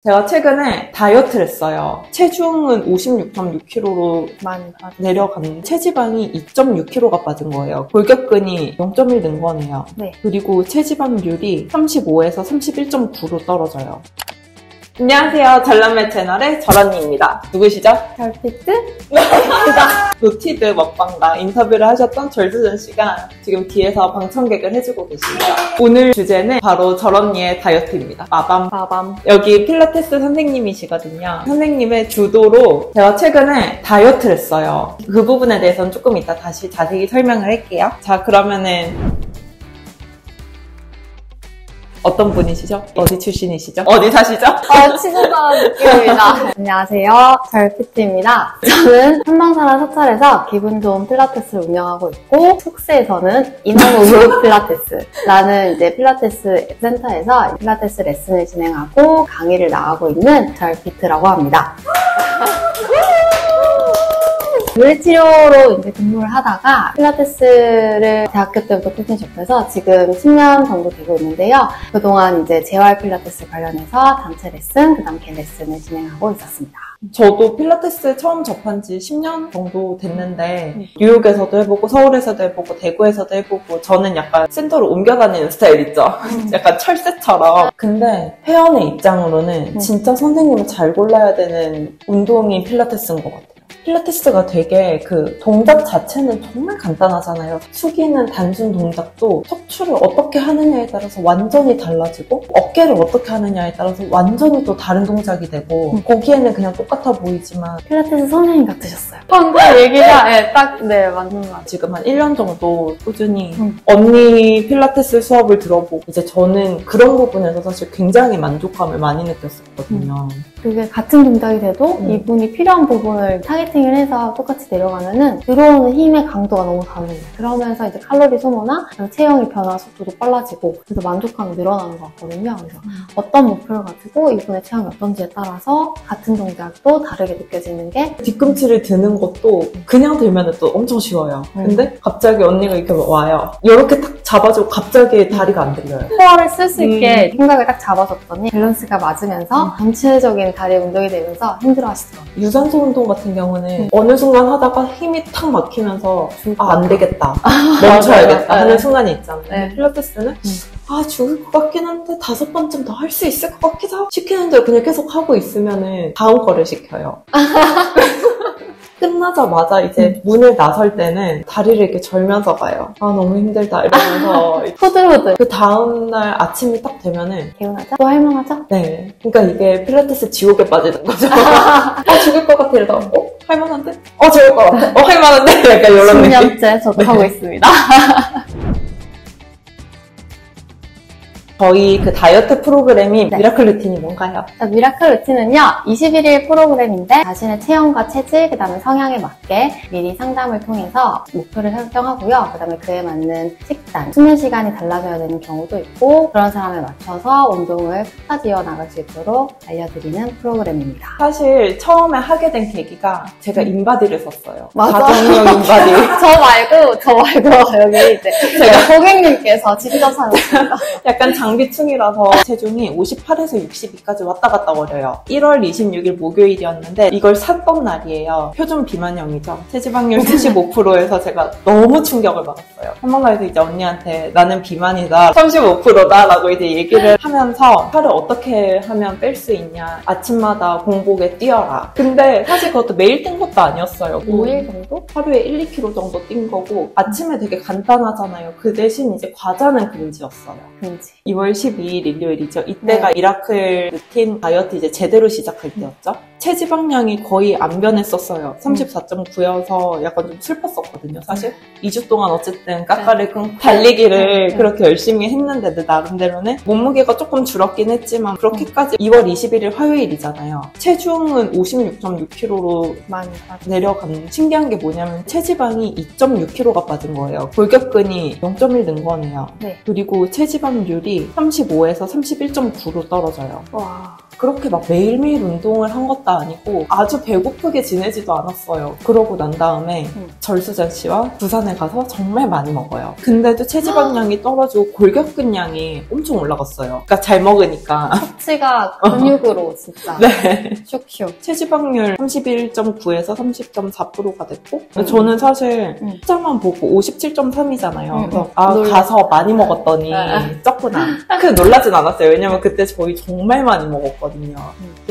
제가 최근에 다이어트를 했어요. 체중은 56.6kg로 내려갔는데 체지방이 2.6kg가 빠진 거예요. 골격근이 0.1 는 거네요. 네. 그리고 체지방률이 35에서 31.9로 떨어져요. 안녕하세요. 전람매 채널의 절언니입니다. 누구시죠? 별피트? 노티드 먹방과 인터뷰를 하셨던 절수전 씨가 지금 뒤에서 방청객을 해주고 계십니다. 오늘 주제는 바로 절언니의 다이어트입니다. 마밤. 여기 필라테스 선생님이시거든요. 선생님의 주도로 제가 최근에 다이어트를 했어요. 그 부분에 대해서는 조금 이따 다시 자세히 설명을 할게요. 자, 그러면은 어떤 분이시죠? 어디 출신이시죠? 어디 사시죠? 치즈다운 느낌입니다. 안녕하세요. 별피트입니다. 저는 한방사랑 사찰에서 기분 좋은 필라테스를 운영하고 있고, 숙세에서는 인어로브 필라테스라는 이제 필라테스 센터에서 필라테스 레슨을 진행하고 강의를 나가고 있는 별피트라고 합니다. 물리치료로 이제 근무를 하다가 필라테스를 대학교 때부터 꾸준히 접해서 지금 10년 정도 되고 있는데요. 그동안 이제 재활 필라테스 관련해서 단체 레슨, 그다음 개 레슨을 진행하고 있었습니다. 저도 필라테스 처음 접한 지 10년 정도 됐는데 뉴욕에서도 해보고 서울에서도 해보고 대구에서도 해보고 저는 약간 센터로 옮겨 다니는 스타일 있죠? 약간 철새처럼. 근데 회원의 입장으로는 진짜 선생님을 잘 골라야 되는 운동이 필라테스인 것 같아요. 필라테스가 되게 그 동작 자체는 정말 간단하잖아요. 숙이는 단순 동작도 척추를 어떻게 하느냐에 따라서 완전히 달라지고 어깨를 어떻게 하느냐에 따라서 완전히 또 다른 동작이 되고 보기에는 그냥 똑같아 보이지만 필라테스 선생님 같으셨어요. 방금 얘기가 맞는 것 같아요. 지금 한 1년 정도 꾸준히 언니 필라테스 수업을 들어보고 이제 저는 그런 부분에서 사실 굉장히 만족감을 많이 느꼈었거든요. 그게 같은 동작이 돼도 이분이 필요한 부분을 타겟팅을 해서 똑같이 내려가면은 들어오는 힘의 강도가 너무 다릅니다. 그러면서 이제 칼로리 소모나 체형의 변화 속도도 빨라지고 그래서 만족감이 늘어나는 것 같거든요. 그래서 어떤 목표를 가지고 이분의 체형이 어떤지에 따라서 같은 동작도 다르게 느껴지는 게 뒤꿈치를 드는 것도 그냥 들면 또 엄청 쉬워요. 근데 갑자기 언니가 이렇게 와요. 이렇게 딱 잡아주고 갑자기 다리가 안 들려요. 코어를 쓸 수 있게 생각을 딱 잡아줬더니 밸런스가 맞으면서 전체적인 다리 운동이 되면서 힘들어 하시더라고요. 유산소 운동 같은 경우는 어느 순간 하다가 힘이 탁 막히면서 안 되겠다. 멈춰야겠다 하는 순간이 있잖아요. 근데 필라테스는 죽을 것 같긴 한데 5번쯤 더 할 수 있을 것 같기도 하고 시키는 대로 그냥 계속 하고 있으면은 다음 거를 시켜요. 끝나자마자 이제 문을 나설 때는 다리를 이렇게 절면서 가요. 너무 힘들다 이러면서 후들후들. 그 다음날 아침이 딱 되면은 개운하죠? 또 할만하죠? 네. 그러니까 이게 필라테스 지옥에 빠지는 거죠. 죽을 것 같아 이러다가 할만한데? 죽을 것 같아. 할만한데? 약간 이런 느낌. 10년째 저도 하고 있습니다. 저희 그 다이어트 프로그램이 미라클 루틴이 뭔가요? 미라클 루틴은요, 21일 프로그램인데 자신의 체형과 체질, 그 다음에 성향에 맞게 미리 상담을 통해서 목표를 설정하고요. 그 다음에 그에 맞는 식단, 수면 시간이 달라져야 되는 경우도 있고 그런 사람에 맞춰서 운동을 깎아지어 나갈 수 있도록 알려드리는 프로그램입니다. 사실 처음에 하게 된 계기가 제가 인바디를 썼어요. 맞아. 가정용 인바디. 저 말고 여기 이제 제가 고객님께서 직접 사셨습니다. 약간 장비충이라서 체중이 58에서 62까지 왔다 갔다 거려요. 1월 26일 목요일이었는데 이걸 샀던 날이에요. 표준 비만형이죠. 체지방률 75%에서 제가 너무 충격을 받았어요. 한번가에서 이제 언니한테 나는 비만이다, 35%다 라고 이제 얘기를 하면서 살을 어떻게 하면 뺄 수 있냐, 아침마다 공복에 뛰어라. 근데 사실 그것도 매일 뛴 것도 아니었어요. 5일 정도? 하루에 1~2kg 정도 뛴 거고 아침에 되게 간단하잖아요. 그 대신 이제 과자는 금지였어요. 금지. 2월 12일 일요일이죠. 이때가 미라클 루틴 다이어트 이제 제대로 시작할 때였죠. 체지방량이 거의 안 변했었어요. 34.9여서 약간 좀 슬펐었거든요, 사실. 2주 동안 어쨌든 까까를 끊고 달리기를 그렇게 열심히 했는데 내 나름대로는 몸무게가 조금 줄었긴 했지만 그렇게까지 2월 21일 화요일이잖아요. 체중은 56.6kg로 내려간 신기한 게 뭐냐면 체지방이 2.6kg가 빠진 거예요. 골격근이 0.1 는 거네요. 네. 그리고 체지방률이 35에서 31.9로 떨어져요. 와. 그렇게 막 매일매일 운동을 한 것도 아니고 아주 배고프게 지내지도 않았어요. 그러고 난 다음에 절수잔 씨와 부산에 가서 정말 많이 먹어요. 근데도 체지방량이 떨어지고 골격근량이 엄청 올라갔어요. 그러니까 잘 먹으니까. 섭취가 근육으로 진짜 네. 슉슉. 체지방률 31.9에서 30.4%가 됐고 저는 사실 숫자만 보고 57.3이잖아요. 그래서 가서 많이 먹었더니 쪘구나. 크게 놀라진 않았어요. 왜냐면 그때 저희 정말 많이 먹었거든요.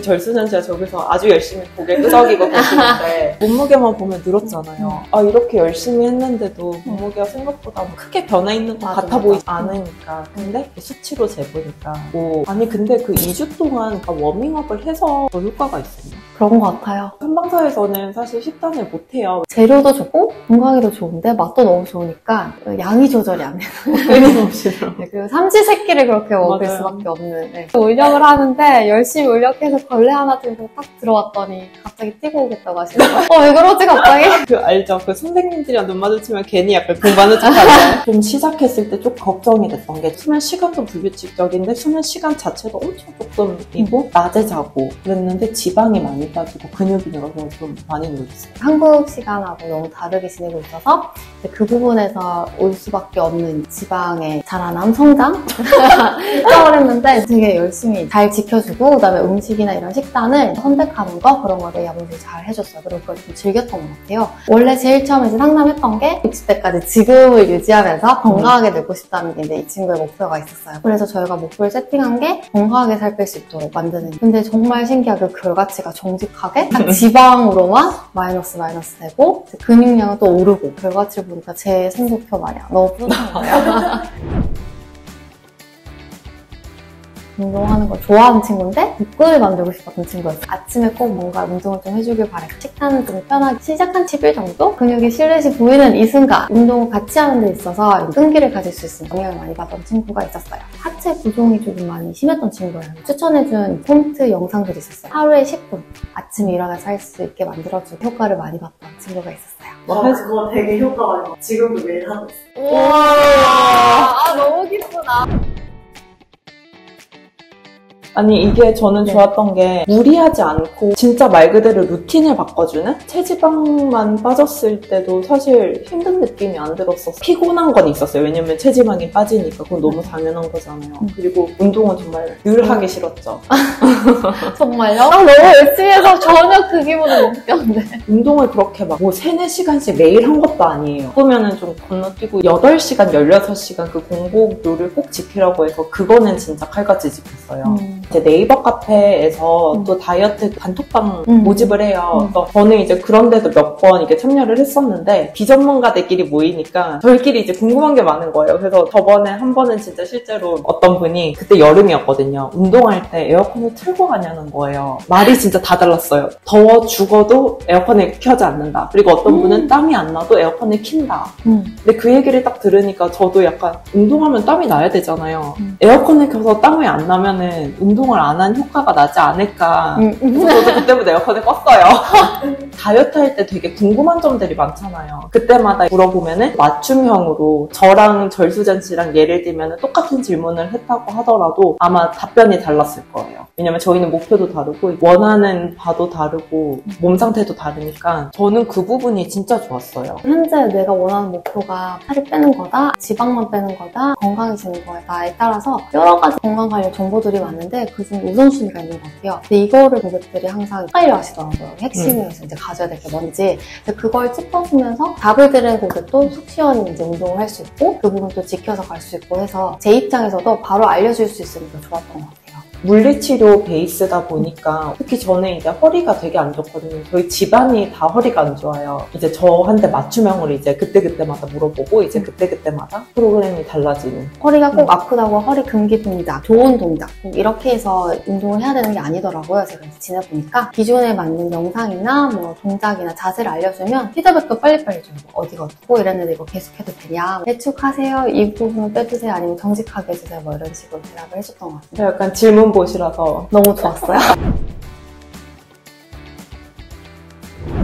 절수잔 씨가 저기서 아주 열심히 고개 끄덕이고 계시는데 몸무게만 보면 늘었잖아요. 아 이렇게 열심히 했는데도 몸무게가 생각보다 크게 변화 있는 것 같아 보이지 않으니까. 근데 수치로 재보니까 아니 근데 그 2주 동안 워밍업을 해서 더 효과가 있었나? 그런 것 같아요. 한방사에서는 사실 식단을 못해요. 재료도 좋고 건강에도 좋은데 맛도 너무 좋으니까 양이 조절이 안 돼요. 끊임없이요. 네, 그리고 삼시세끼를 그렇게 먹을 맞아요. 수밖에 없는. 네. 울력을 하는데 열심히 울력해서 걸레 하나 들고 딱 들어왔더니 갑자기 뛰고 오겠다고 하시는 거예요. 왜 그러지 갑자기? 그 알죠? 그 선생님들이랑 눈 마주치면 괜히 약간 공부하는 척하죠. 좀 시작했을 때 좀 걱정이 됐던 게 수면 시간도 불규칙적인데 수면 시간 자체도 엄청 조금이고 낮에 자고 그랬는데 지방이 많이 빠지고 근육이 늘어서 좀 많이 늘었어요. 한국 시간하고 너무 다르게 지내고 있어서 그 부분에서 올 수밖에 없는 지방의 자라남, 성장? 생각을 했는데 되게 열심히 잘 지켜주고 그다음에 음식이나 이런 식단을 선택하는 거 그런 거를 아버지 잘 해줬어요. 그리고 그걸 좀 즐겼던 것 같아요. 원래 제일 처음에 이제 상담했던 게 60대까지 지금을 유지하면서 건강하게 늙고 싶다는 게 이제 이 친구의 목표가 있었어요. 그래서 저희가 목표를 세팅한 게 건강하게 살 뺄 수 있도록 만드는. 근데 정말 신기하게 그 결과치가 정직하게 한 지방으로만 마이너스 되고 근육량은 또 오르고 결과치를 보니까 제 생목표 마냥 너무 뿌듯한 거예요. 운동하는 걸 좋아하는 친구인데 복근을 만들고 싶었던 친구였어요. 아침에 꼭 뭔가 운동을 좀 해주길 바랬고 식단은 좀 편하게 시작한 10일 정도? 근육이 실루엣이 보이는 이 순간 운동을 같이 하는 데 있어서 끈기를 가질 수 있는 영향을 많이 받던 친구가 있었어요. 하체 부종이 조금 많이 심했던 친구예요. 추천해준 홈트 영상들이 있었어요. 하루에 10분 아침에 일어나서 할 수 있게 만들어주고 효과를 많이 봤던 친구가 있었어요. 그거 되게 효과가 많이 지금도 매일 하고 있어요. 우와, 너무 기쁘다. 아니 이게 저는 좋았던 게 무리하지 않고 진짜 말 그대로 루틴을 바꿔주는? 체지방만 빠졌을 때도 사실 힘든 느낌이 안 들었었어요. 피곤한 건 있었어요. 왜냐면 체지방이 빠지니까 그건 너무 당연한 거잖아요. 그리고 운동은 정말 늘 하기 싫었죠. 정말요? 너무 열심히 해서 전혀 그 기분을 못 느꼈는데. 운동을 그렇게 막 3, 4시간씩 매일 한 것도 아니에요. 그러면은 좀 건너뛰고 8시간, 16시간 그 공복료를 꼭 지키라고 해서 그거는 진짜 칼같이 지켰어요. 이제 네이버 카페에서 또 다이어트 단톡방 모집을 해요. 그래서 저는 이제 그런 데도 몇 번 이렇게 참여를 했었는데 비전문가들끼리 모이니까 저희끼리 이제 궁금한 게 많은 거예요. 그래서 저번에 한 번은 진짜 실제로 어떤 분이 그때 여름이었거든요. 운동할 때 에어컨을 틀고 가냐는 거예요. 말이 진짜 다 달랐어요. 더워 죽어도 에어컨을 켜지 않는다. 그리고 어떤 분은 땀이 안 나도 에어컨을 킨다. 근데 그 얘기를 딱 들으니까 저도 약간 운동하면 땀이 나야 되잖아요. 에어컨을 켜서 땀이 안 나면은 운동을 안 한 효과가 나지 않을까. 그래서 저도 그때부터 에어컨을 껐어요. 다이어트 할 때 되게 궁금한 점들이 많잖아요. 그때마다 물어보면은 맞춤형으로 저랑 절수잔 씨랑 예를 들면 똑같은 질문을 했다고 하더라도 아마 답변이 달랐을 거예요. 왜냐면 저희는 목표도 다르고 원하는 바도 다르고 몸 상태도 다르니까 저는 그 부분이 진짜 좋았어요. 현재 내가 원하는 목표가 살이 빼는 거다, 지방만 빼는 거다, 건강해지는 거다에 따라서 여러 가지 건강 관련 정보들이 많은데 그중 우선순위가 있는 것 같아요. 근데 이거를 고객들이 항상 헷갈려 하시더라고요. 핵심에서 이제 가져야 될 게 뭔지. 그걸 짚어주면서 답을 들은 고객도 속 시원히 이제 운동을 할 수 있고 그 부분도 지켜서 갈 수 있고 해서 제 입장에서도 바로 알려줄 수 있으니까 좋았던 것 같아요. 물리치료 베이스다 보니까 특히 저는 이제 허리가 되게 안 좋거든요. 저희 집안이 다 허리가 안 좋아요. 이제 저한테 맞춤형으로 이제 그때그때마다 물어보고 이제 그때그때마다 프로그램이 달라지는. 허리가 꼭 아프다고 허리 금기 동작, 좋은 동작 이렇게 해서 운동을 해야 되는 게 아니더라고요. 제가 이제 지내보니까 기존에 맞는 영상이나 뭐 동작이나 자세를 알려주면 피드백도 빨리빨리 줘요. 어디가 어떻고 이랬는데 이거 계속해도 되냐, 대충하세요, 이 부분 빼주세요, 아니면 정직하게 해주세요, 뭐 이런 식으로 대답을 해줬던 것 같아요. 약간 질문 보시라서 너무 좋았어요.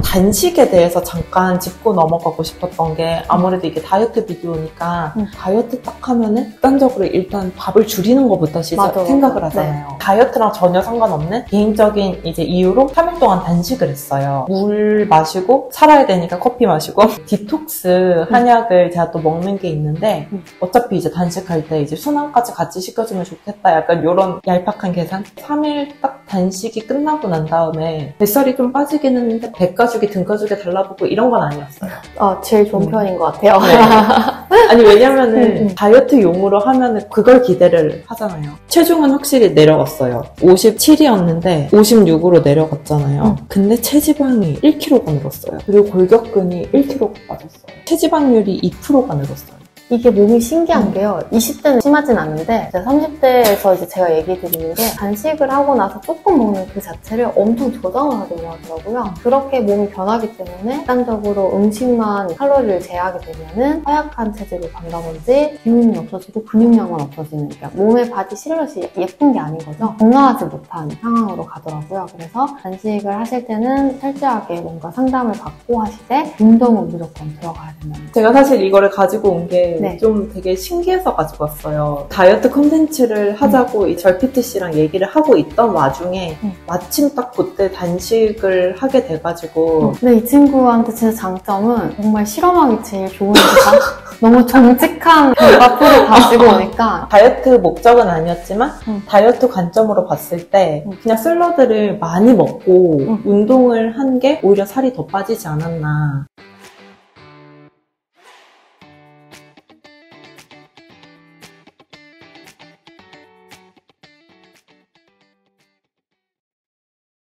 단식에 대해서 잠깐 짚고 넘어가고 싶었던 게 아무래도 이게 다이어트 비디오니까 다이어트 딱 하면은 극단적으로 일단 밥을 줄이는 것부터 맞아. 생각을 하잖아요. 다이어트랑 전혀 상관없는 개인적인 이제 이유로 3일 동안 단식을 했어요. 물 마시고 살아야 되니까 커피 마시고 디톡스 한약을 제가 또 먹는 게 있는데 어차피 이제 단식할 때 이제 순환까지 같이 시켜주면 좋겠다. 약간 이런 얄팍한 계산. 3일 딱 단식이 끝나고 난 다음에 뱃살이 좀 빠지긴 했는데 배 가죽이 등 가죽에 달라붙고 이런 건 아니었어요. 제일 좋은 편인 것 같아요. 네. 아니 왜냐면은 다이어트용으로 하면은 그걸 기대를 하잖아요. 체중은 확실히 내려갔어요. 57이었는데 56으로 내려갔잖아요. 근데 체지방이 1kg가 늘었어요. 그리고 골격근이 1kg가 빠졌어요. 체지방률이 2%가 늘었어요. 이게 몸이 신기한 게요. 20대는 심하진 않은데 이제 30대에서 이제 제가 얘기 드리는 게 단식을 하고 나서 조금 먹는 그 자체를 엄청 저장을 하려고 하더라고요. 그렇게 몸이 변하기 때문에 일단적으로 음식만 칼로리를 제하게 되면은 허약한 체질로 간다든지 기운이 없어지고 근육량만 없어지는, 그러니까 몸의 바디 실루엣이 예쁜 게 아닌 거죠. 건강하지 못한 상황으로 가더라고요. 그래서 단식을 하실 때는 철저하게 뭔가 상담을 받고 하시되 운동은 무조건 들어가야 된다는 거죠. 제가 사실 이거를 가지고 온 게 네. 좀 되게 신기해서 가지고 왔어요. 다이어트 콘텐츠를 하자고 이 절피트 씨랑 얘기를 하고 있던 와중에 마침 딱 그때 단식을 하게 돼가지고 근데 이 친구한테 진짜 장점은 정말 실험하기 제일 좋은 데가 너무 정직한 결과표를 가지고 오니까 다이어트 목적은 아니었지만 다이어트 관점으로 봤을 때 그냥 샐러드를 많이 먹고 운동을 한 게 오히려 살이 더 빠지지 않았나.